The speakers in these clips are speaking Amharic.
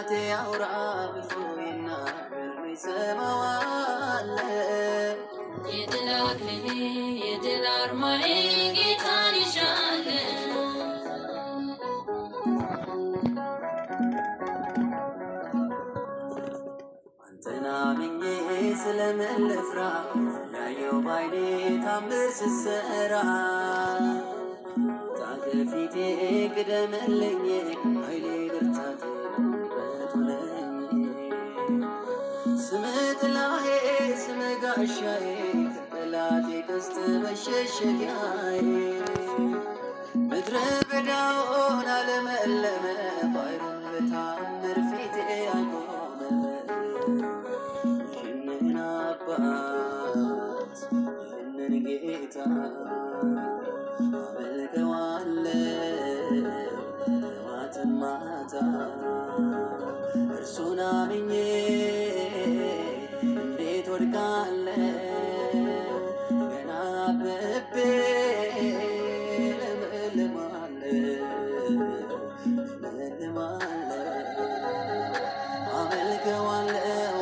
ጠላቴ አውራ ብዙ ይናገር ይሰማዋል። የድል አክሊሌ የድል አርማዬ ጌታን ይሻለ አንተን አምኜ ስለምን ልፍራ ያየው ባይኔ ታምር ስትሰራ ፊቴ ቅደምልኝ ኃይሌ ብርታቴ በቱለኝ ስምህ ጥላዬ ስምህ ጋሻዬ ከጠላቴ ቀስት መሸሸጊያዬ ምድረ በዳውን አለመለመ ባሕሩን በታምር ፊቴ አቆመ ይህንን አባት ይህንን ጌታ ጠዋት ማታ እርሱን አምኜ እንዴት ወድቃለሁ ገና አብቤ አመልከዋለሁ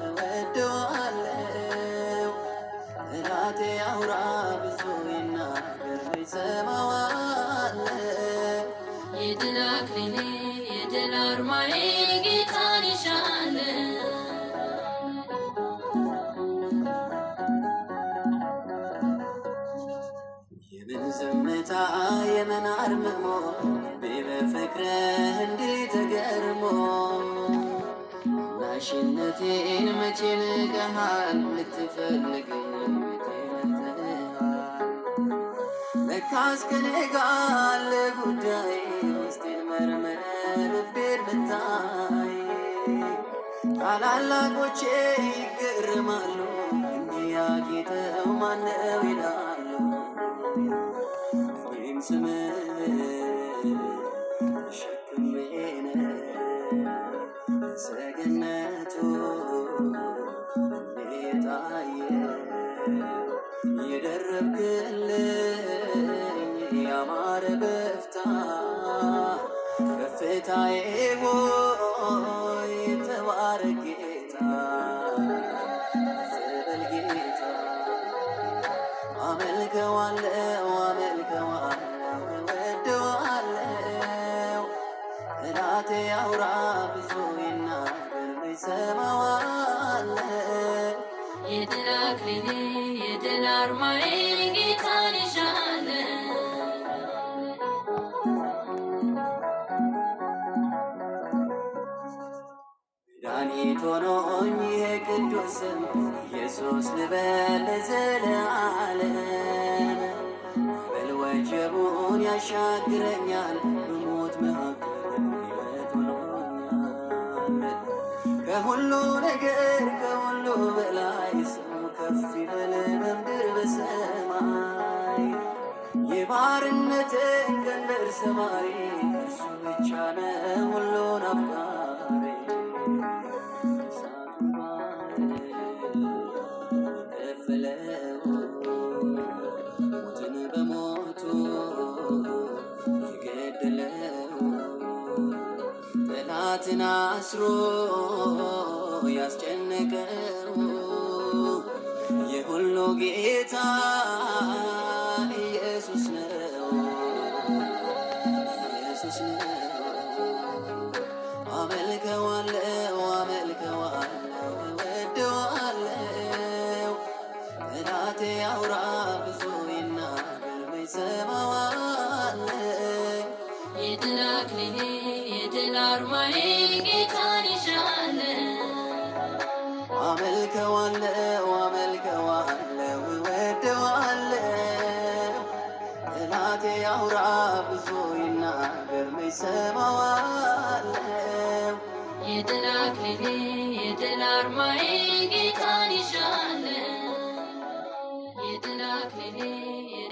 እወደዋለሁ ጠላቴ አውራ ብዙ ይናገር ይሰማዋል። የድል አክሊሌ የድል አርማዬ ጌታን ይሻለ የምን ዝምታ የምን አርምሞ በፍቅርህ እንዲህ ተገርሞ ናሽነቴን መቼ ንቀሃል ልትፈልገኝ ለካስ ከኔ ጋር አለ ጉዳይ ውስጤን መርምረህ ልቤን ብታይ ታላላቆቼ ይገርማሉ እንዲህ ያጌጠው ማነው ይላሉ እኔም ስምህን ተሸክሜ ሰገነቱ እንዴት አየህ የደረብክልኝ ያማረ በፍታ ከፍታዬ ሆይ ተባረክ ጌታ በል ጌታ አመልከዋለሁ እወደዋለሁ ጠላቴ አውራ ብዙ ይናገር ይሰማዋል። የድል አክሊሌ የድል አርማዬ ጌታን ይሻለ መድኃኒት ሆኖኝ ይሄ ቅዱስ ስም ኢየሱስ ልበል ለዘለዓለም በል ወጀቡን ያሻግረኛል በሞት መካከል ሕይወት ሆኖኛል ከሁሉ ነገር ከሁሉ በላይ ስሙ ከፍ ይበል በምድር በሰማይ የባርነትን ቀንበር ሰባሪ እርሱ ብቻ ነው ሁሉን አፍቃሪ እሳቱ የከፈለው ሞትን በሞቱ የገደለው ጠላትን አስሮ ያስጨነቀው የሁሉ ጌታ ኢየሱስ ነው ኢየሱስ ነው አመልከዋለሁ እወደዋለሁ ጠላቴ አውራ ብዙ ይናገር ይሰማዋል። የድል አክሊሌ የድል አርማዬ ጌታን ይሻለ አመልከዋለሁ እወደዋለሁ ጠላቴ አውራ ብዙ ይናገር ይሰማዋል። የድል አክሊሌ የድል አርማዬ